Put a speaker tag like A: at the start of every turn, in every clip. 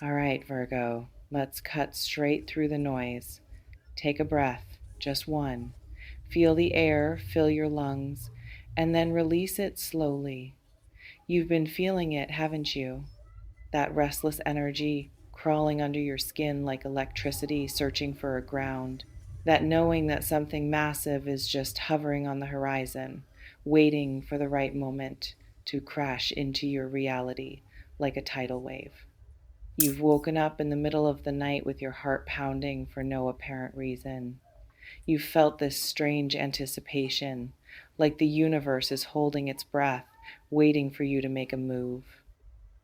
A: All right, Virgo, let's cut straight through the noise. Take a breath, just one. Feel the air fill your lungs, and then release it slowly. You've been feeling it, haven't you? That restless energy crawling under your skin like electricity searching for a ground. That knowing that something massive is just hovering on the horizon, waiting for the right moment to crash into your reality like a tidal wave. You've woken up in the middle of the night with your heart pounding for no apparent reason. You've felt this strange anticipation, like the universe is holding its breath, waiting for you to make a move.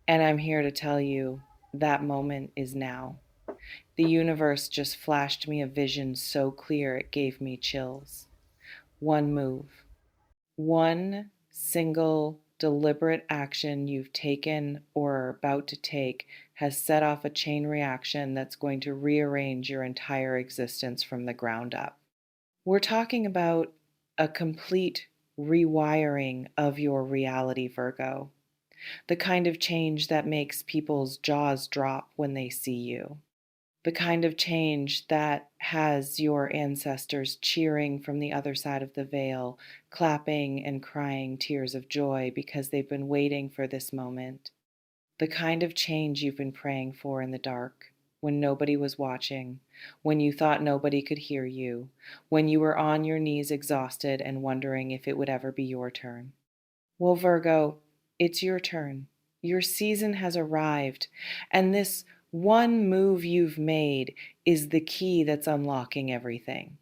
A: And I'm here to tell you that moment is now. The universe just flashed me a vision so clear it gave me chills. One move, one single deliberate action you've taken or are about to take has set off a chain reaction that's going to rearrange your entire existence from the ground up. We're talking about a complete rewiring of your reality, Virgo. The kind of change that makes people's jaws drop when they see you. The kind of change that has your ancestors cheering from the other side of the veil, clapping and crying tears of joy because they've been waiting for this moment. The kind of change you've been praying for in the dark, when nobody was watching, when you thought nobody could hear you, when you were on your knees exhausted and wondering if it would ever be your turn. Well, Virgo, it's your turn. Your season has arrived, and this one move you've made is the key that's unlocking everything.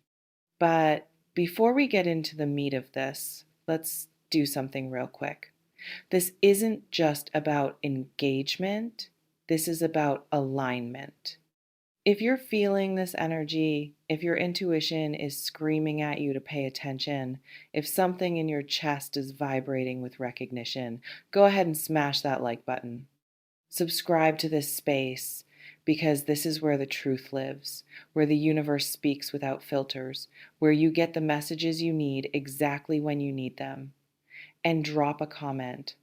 A: But before we get into the meat of this, let's do something real quick. This isn't just about engagement, this is about alignment. If you're feeling this energy, if your intuition is screaming at you to pay attention, if something in your chest is vibrating with recognition, go ahead and smash that like button. Subscribe to this space because this is where the truth lives, where the universe speaks without filters, where you get the messages you need exactly when you need them. And drop a comment.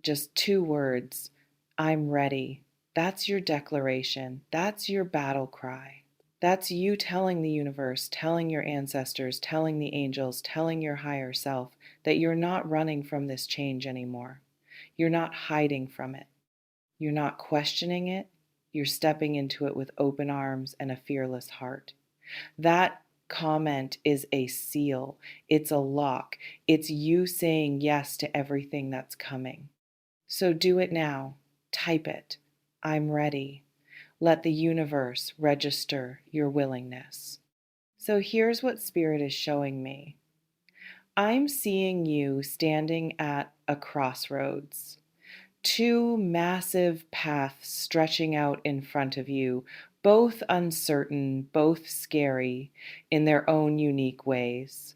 A: Just 2 words. I'm ready. That's your declaration. That's your battle cry. That's you telling the universe, telling your ancestors, telling the angels, telling your higher self that you're not running from this change anymore. You're not hiding from it. You're not questioning it. You're stepping into it with open arms and a fearless heart. That comment is a seal. It's a lock. It's you saying yes to everything that's coming. So do it now. Type it. I'm ready. Let the universe register your willingness. So here's what Spirit is showing me. I'm seeing you standing at a crossroads. Two massive paths stretching out in front of you, both uncertain, both scary in their own unique ways.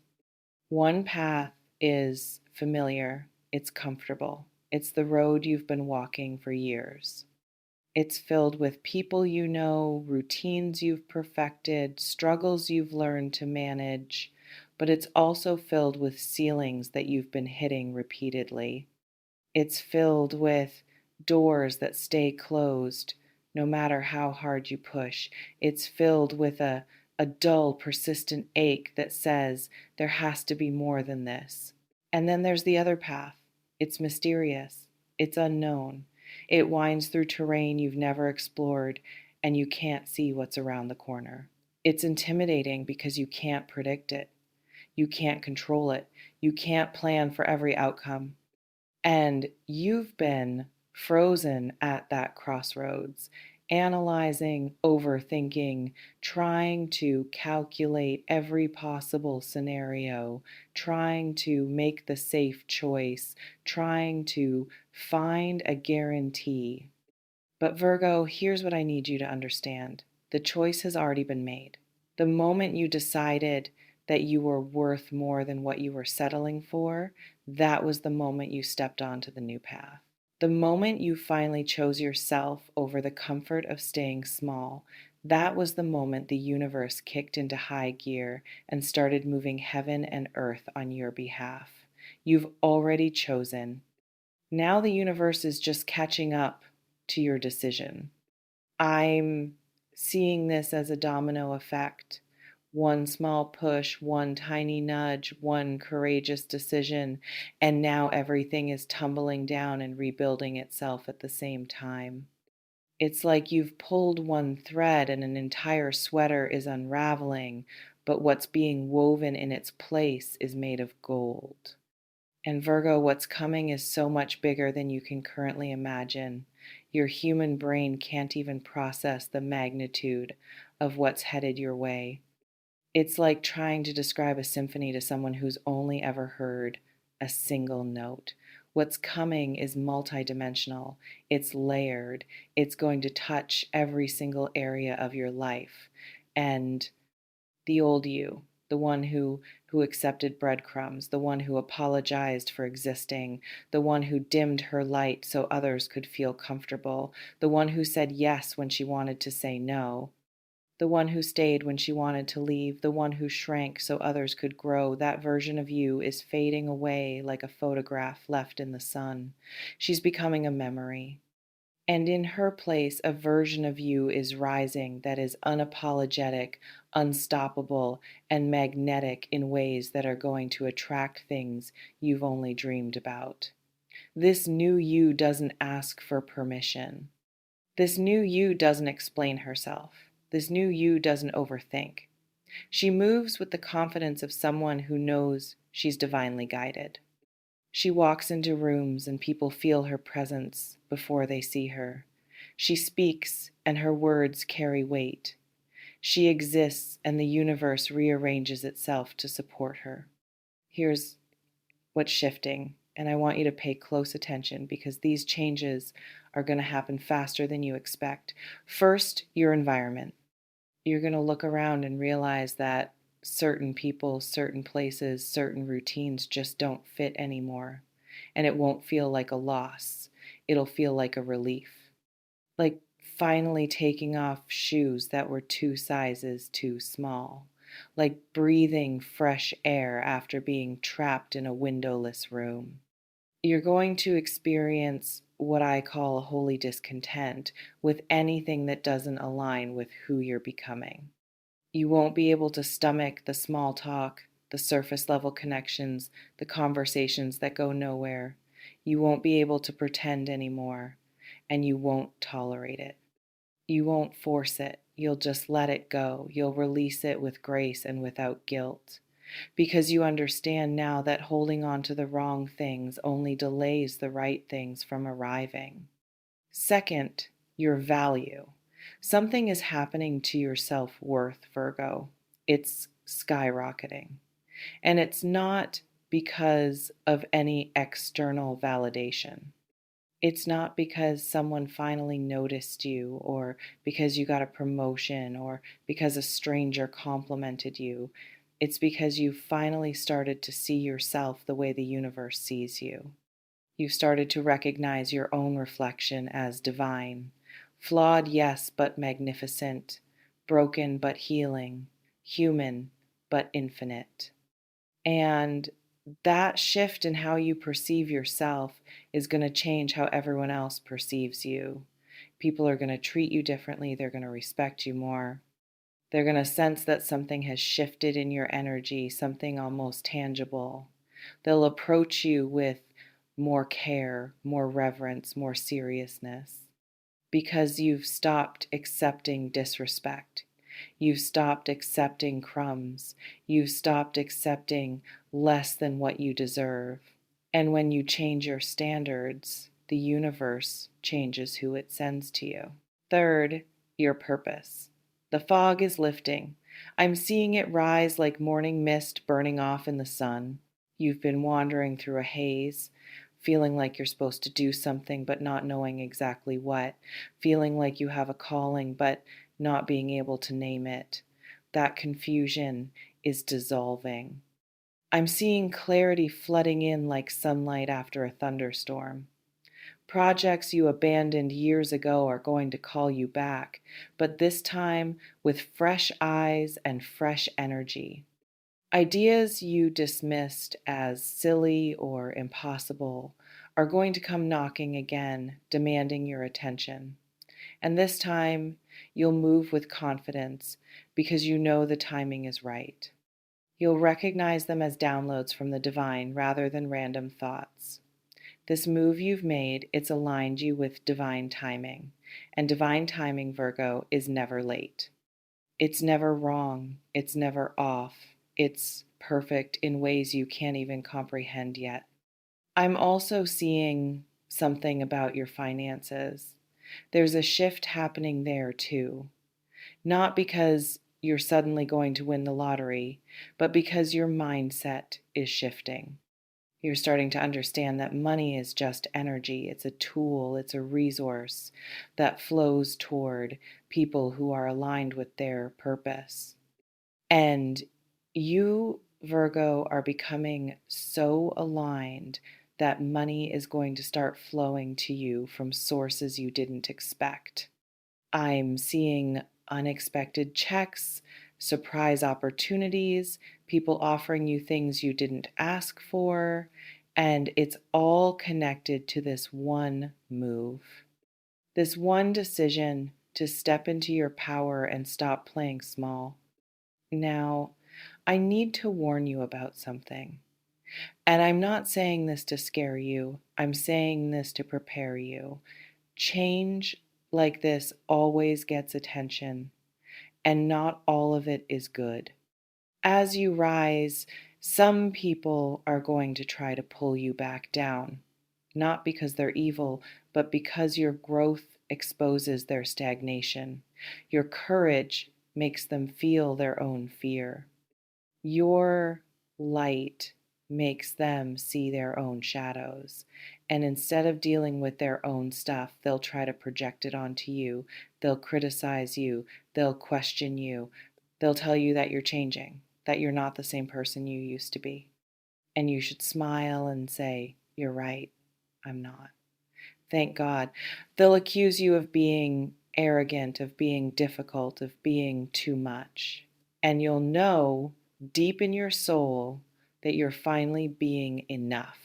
A: One path is familiar, it's comfortable, it's the road you've been walking for years. It's filled with people you know, routines you've perfected, struggles you've learned to manage, but it's also filled with ceilings that you've been hitting repeatedly. It's filled with doors that stay closed no matter how hard you push. It's filled with a dull, persistent ache that says there has to be more than this. And then there's the other path. It's mysterious, it's unknown. It winds through terrain you've never explored, and you can't see what's around the corner. It's intimidating because you can't predict it. You can't control it. You can't plan for every outcome. And you've been frozen at that crossroads, analyzing, overthinking, trying to calculate every possible scenario, trying to make the safe choice, trying to find a guarantee. But Virgo, here's what I need you to understand. The choice has already been made. The moment you decided that you were worth more than what you were settling for, that was the moment you stepped onto the new path. The moment you finally chose yourself over the comfort of staying small, that was the moment the universe kicked into high gear and started moving heaven and earth on your behalf. You've already chosen. Now the universe is just catching up to your decision. I'm seeing this as a domino effect. One small push, one tiny nudge, one courageous decision, and now everything is tumbling down and rebuilding itself at the same time. It's like you've pulled one thread and an entire sweater is unraveling, but what's being woven in its place is made of gold. And Virgo, what's coming is so much bigger than you can currently imagine. Your human brain can't even process the magnitude of what's headed your way. It's like trying to describe a symphony to someone who's only ever heard a single note. What's coming is multidimensional, it's layered, it's going to touch every single area of your life. And the old you, the one who accepted breadcrumbs, the one who apologized for existing, the one who dimmed her light so others could feel comfortable, the one who said yes when she wanted to say no, the one who stayed when she wanted to leave, the one who shrank so others could grow. That version of you is fading away like a photograph left in the sun. She's becoming a memory. And in her place, a version of you is rising that is unapologetic, unstoppable, and magnetic in ways that are going to attract things you've only dreamed about. This new you doesn't ask for permission. This new you doesn't explain herself. This new you doesn't overthink. She moves with the confidence of someone who knows she's divinely guided. She walks into rooms and people feel her presence before they see her. She speaks and her words carry weight. She exists and the universe rearranges itself to support her. Here's what's shifting, and I want you to pay close attention because these changes are going to happen faster than you expect. First, your environment. You're going to look around and realize that certain people, certain places, certain routines just don't fit anymore. And it won't feel like a loss. It'll feel like a relief. Like finally taking off shoes that were 2 sizes too small. Like breathing fresh air after being trapped in a windowless room. You're going to experience what I call a holy discontent with anything that doesn't align with who you're becoming. You won't be able to stomach the small talk, the surface level connections, the conversations that go nowhere. You won't be able to pretend anymore, and you won't tolerate it. You won't force it. You'll just let it go. You'll release it with grace and without guilt. Because you understand now that holding on to the wrong things only delays the right things from arriving. Second, your value. Something is happening to your self-worth, Virgo. It's skyrocketing. And it's not because of any external validation. It's not because someone finally noticed you, or because you got a promotion, or because a stranger complimented you. It's because you finally started to see yourself the way the universe sees you. You've started to recognize your own reflection as divine. Flawed, yes, but magnificent. Broken, but healing. Human, but infinite. And that shift in how you perceive yourself is going to change how everyone else perceives you. People are going to treat you differently. They're going to respect you more. They're going to sense that something has shifted in your energy, something almost tangible. They'll approach you with more care, more reverence, more seriousness, because you've stopped accepting disrespect. You've stopped accepting crumbs. You've stopped accepting less than what you deserve. And when you change your standards, the universe changes who it sends to you. Third, your purpose. The fog is lifting. I'm seeing it rise like morning mist burning off in the sun. You've been wandering through a haze, feeling like you're supposed to do something but not knowing exactly what, feeling like you have a calling but not being able to name it. That confusion is dissolving. I'm seeing clarity flooding in like sunlight after a thunderstorm. Projects you abandoned years ago are going to call you back, but this time with fresh eyes and fresh energy. Ideas you dismissed as silly or impossible are going to come knocking again, demanding your attention. And this time, you'll move with confidence because you know the timing is right. You'll recognize them as downloads from the divine rather than random thoughts. This move you've made, it's aligned you with divine timing. And divine timing, Virgo, is never late. It's never wrong. It's never off. It's perfect in ways you can't even comprehend yet. I'm also seeing something about your finances. There's a shift happening there too. Not because you're suddenly going to win the lottery, but because your mindset is shifting. You're starting to understand that money is just energy. It's a tool, it's a resource that flows toward people who are aligned with their purpose. And you, Virgo, are becoming so aligned that money is going to start flowing to you from sources you didn't expect. I'm seeing unexpected checks, surprise opportunities, people offering you things you didn't ask for, and it's all connected to this one move, this one decision to step into your power and stop playing small. Now, I need to warn you about something. And I'm not saying this to scare you, I'm saying this to prepare you. Change like this always gets attention, and not all of it is good. As you rise, some people are going to try to pull you back down, not because they're evil, but because your growth exposes their stagnation. Your courage makes them feel their own fear. Your light makes them see their own shadows. And instead of dealing with their own stuff, they'll try to project it onto you. They'll criticize you. They'll question you. They'll tell you that you're changing, that you're not the same person you used to be. And you should smile and say, "You're right, I'm not." Thank God. They'll accuse you of being arrogant, of being difficult, of being too much. And you'll know deep in your soul that you're finally being enough.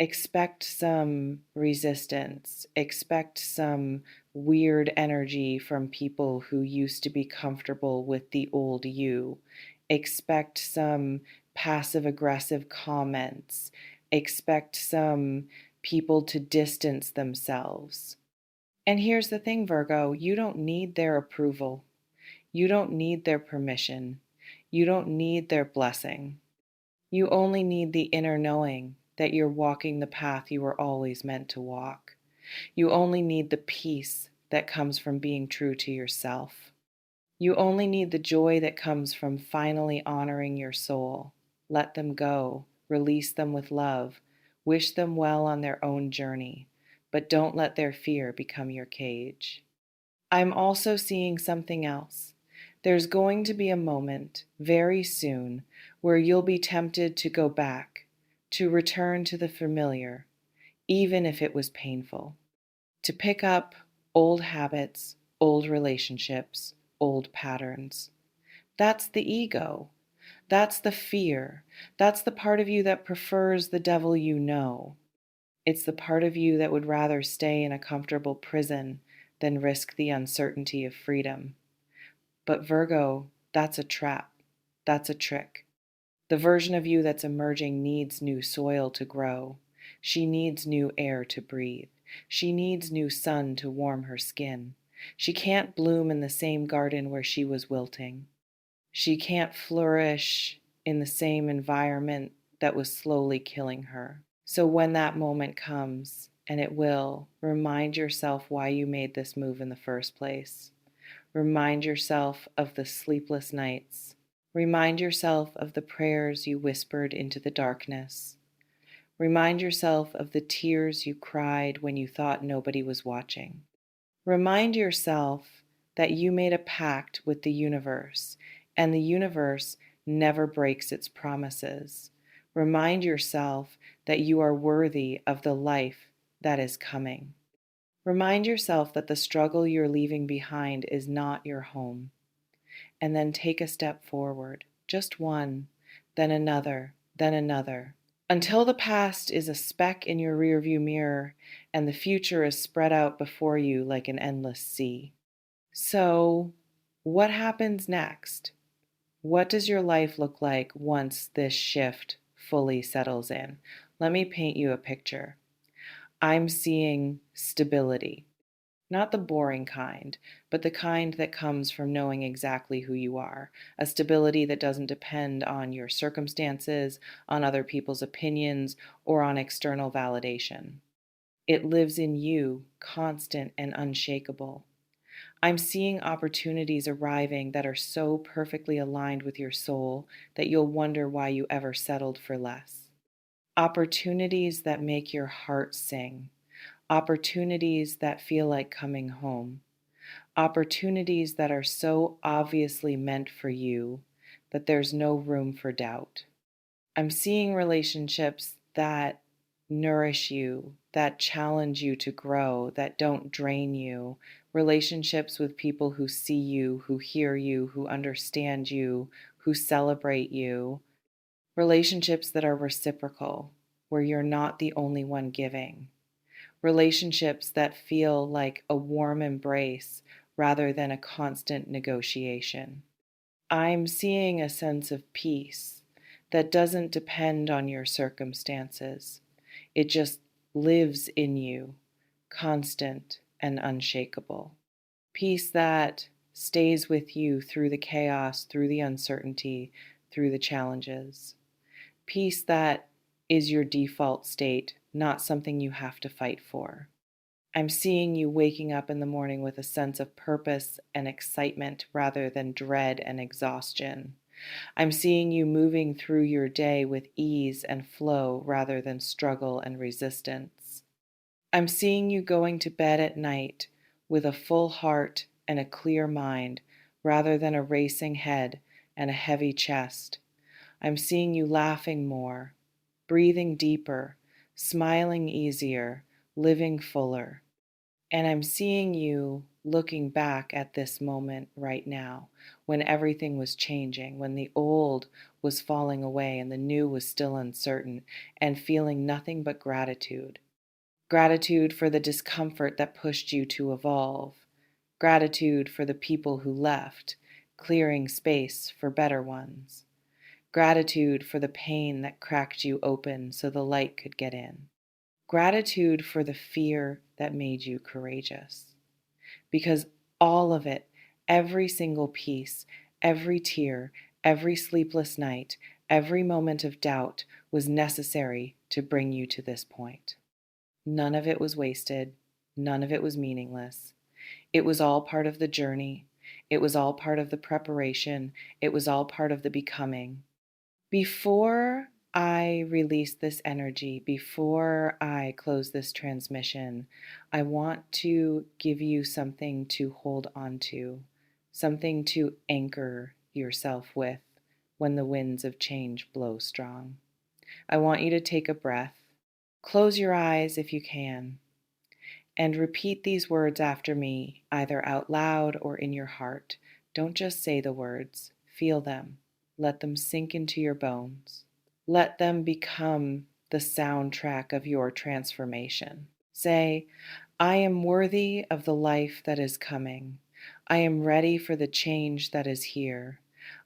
A: Expect some resistance, expect some weird energy from people who used to be comfortable with the old you. Expect some passive aggressive comments. Expect some people to distance themselves. And here's the thing, Virgo, you don't need their approval. You don't need their permission. You don't need their blessing. You only need the inner knowing that you're walking the path you were always meant to walk. You only need the peace that comes from being true to yourself. You only need the joy that comes from finally honoring your soul. Let them go, release them with love, wish them well on their own journey, but don't let their fear become your cage. I'm also seeing something else. There's going to be a moment very soon where you'll be tempted to go back, to return to the familiar, even if it was painful, to pick up old habits, old relationships, old patterns. That's the ego. That's the fear. That's the part of you that prefers the devil you know. It's the part of you that would rather stay in a comfortable prison than risk the uncertainty of freedom. But Virgo, that's a trap. That's a trick. The version of you that's emerging needs new soil to grow. She needs new air to breathe. She needs new sun to warm her skin. She can't bloom in the same garden where she was wilting. She can't flourish in the same environment that was slowly killing her. So when that moment comes, and it will, remind yourself why you made this move in the first place. Remind yourself of the sleepless nights. Remind yourself of the prayers you whispered into the darkness. Remind yourself of the tears you cried when you thought nobody was watching. Remind yourself that you made a pact with the universe, and the universe never breaks its promises. Remind yourself that you are worthy of the life that is coming. Remind yourself that the struggle you're leaving behind is not your home. And then take a step forward, just one, then another, then another. Until the past is a speck in your rearview mirror and the future is spread out before you like an endless sea. So, what happens next? What does your life look like once this shift fully settles in? Let me paint you a picture. I'm seeing stability, not the boring kind, but the kind that comes from knowing exactly who you are. A stability that doesn't depend on your circumstances, on other people's opinions, or on external validation. It lives in you, constant and unshakable. I'm seeing opportunities arriving that are so perfectly aligned with your soul that you'll wonder why you ever settled for less. Opportunities that make your heart sing. Opportunities that feel like coming home. Opportunities that are so obviously meant for you that there's no room for doubt. I'm seeing relationships that nourish you, that challenge you to grow, that don't drain you. Relationships with people who see you, who hear you, who understand you, who celebrate you. Relationships that are reciprocal, where you're not the only one giving. Relationships that feel like a warm embrace rather than a constant negotiation. I'm seeing a sense of peace that doesn't depend on your circumstances. It just lives in you, constant and unshakable. Peace that stays with you through the chaos, through the uncertainty, through the challenges. Peace that is your default state, not something you have to fight for. I'm seeing you waking up in the morning with a sense of purpose and excitement rather than dread and exhaustion. I'm seeing you moving through your day with ease and flow rather than struggle and resistance. I'm seeing you going to bed at night with a full heart and a clear mind rather than a racing head and a heavy chest. I'm seeing you laughing more, breathing deeper, smiling easier, living fuller. And I'm seeing you looking back at this moment right now when everything was changing, when the old was falling away and the new was still uncertain, and feeling nothing but gratitude. Gratitude for the discomfort that pushed you to evolve. Gratitude for the people who left, clearing space for better ones. Gratitude for the pain that cracked you open so the light could get in. Gratitude for the fear that made you courageous. Because all of it, every single piece, every tear, every sleepless night, every moment of doubt was necessary to bring you to this point. None of it was wasted. None of it was meaningless. It was all part of the journey. It was all part of the preparation. It was all part of the becoming. Before I release this energy, before I close this transmission, I want to give you something to hold on to, something to anchor yourself with when the winds of change blow strong. I want you to take a breath, close your eyes if you can, and repeat these words after me, either out loud or in your heart. Don't just say the words, feel them. Let them sink into your bones. Let them become the soundtrack of your transformation. Say, I am worthy of the life that is coming. I am ready for the change that is here.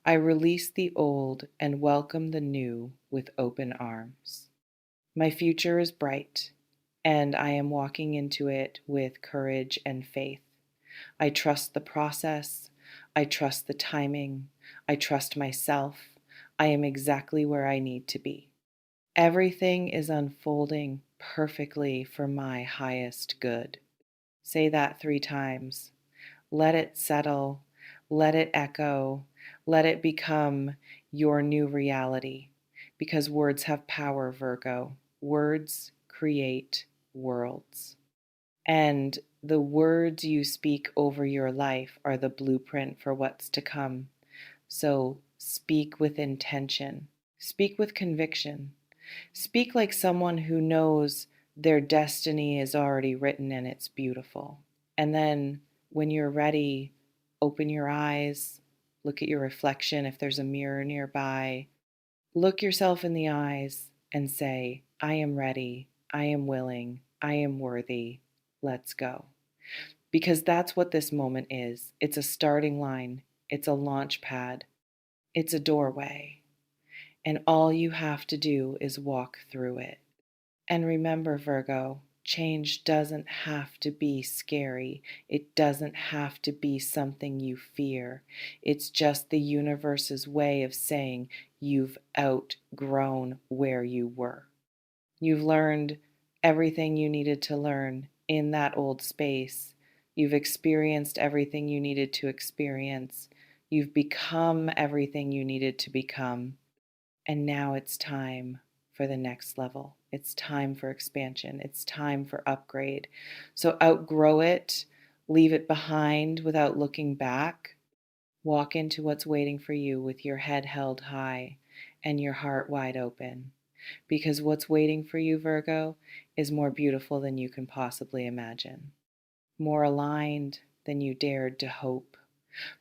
A: I release the old and welcome the new with open arms. My future is bright, and I am walking into it with courage and faith. I trust the process. I trust the timing. I trust myself. I am exactly where I need to be. Everything is unfolding perfectly for my highest good. Say that 3 times. Let it settle. Let it echo. Let it become your new reality. Because words have power, Virgo. Words create worlds. And the words you speak over your life are the blueprint for what's to come. So speak with intention, speak with conviction, speak like someone who knows their destiny is already written and it's beautiful. And then when you're ready, open your eyes, look at your reflection if there's a mirror nearby, look yourself in the eyes and say, I am ready, I am willing, I am worthy, let's go. Because that's what this moment is. It's a starting line, it's a launch pad, it's a doorway. And all you have to do is walk through it. And remember, Virgo, change doesn't have to be scary. It doesn't have to be something you fear. It's just the universe's way of saying you've outgrown where you were. You've learned everything you needed to learn in that old space. You've experienced everything you needed to experience. You've become everything you needed to become. And now it's time for the next level. It's time for expansion. It's time for upgrade. So outgrow it, leave it behind without looking back. Walk into what's waiting for you with your head held high and your heart wide open. Because what's waiting for you, Virgo, is more beautiful than you can possibly imagine, more aligned than you dared to hope,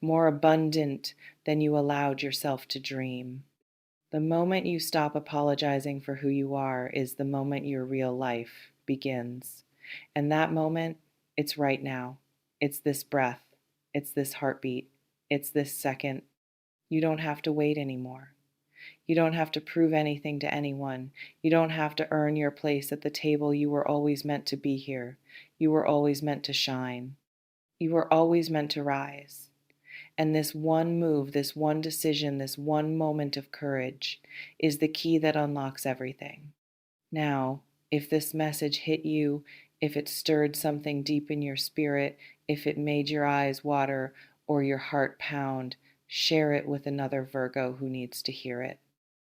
A: more abundant than you allowed yourself to dream. The moment you stop apologizing for who you are is the moment your real life begins. And that moment, it's right now. It's this breath. It's this heartbeat. It's this second. You don't have to wait anymore. You don't have to prove anything to anyone. You don't have to earn your place at the table. You were always meant to be here. You were always meant to shine. You were always meant to rise. And this one move, this one decision, this one moment of courage is the key that unlocks everything. Now, if this message hit you, if it stirred something deep in your spirit, if it made your eyes water or your heart pound, share it with another Virgo who needs to hear it.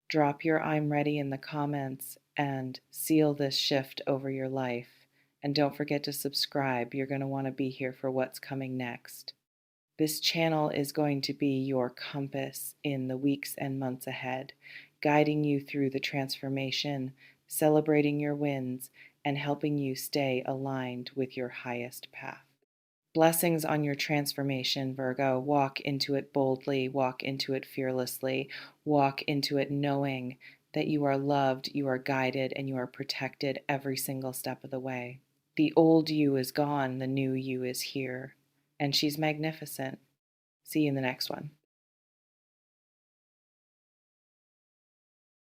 A: Drop your I'm ready in the comments and seal this shift over your life. And don't forget to subscribe. You're going to want to be here for what's coming next. This channel is going to be your compass in the weeks and months ahead, guiding you through the transformation, celebrating your wins, and helping you stay aligned with your highest path. Blessings on your transformation, Virgo. Walk into it boldly, walk into it fearlessly, walk into it knowing that you are loved, you are guided, and you are protected every single step of the way. The old you is gone, the new you is here, and she's magnificent. See you in the next one.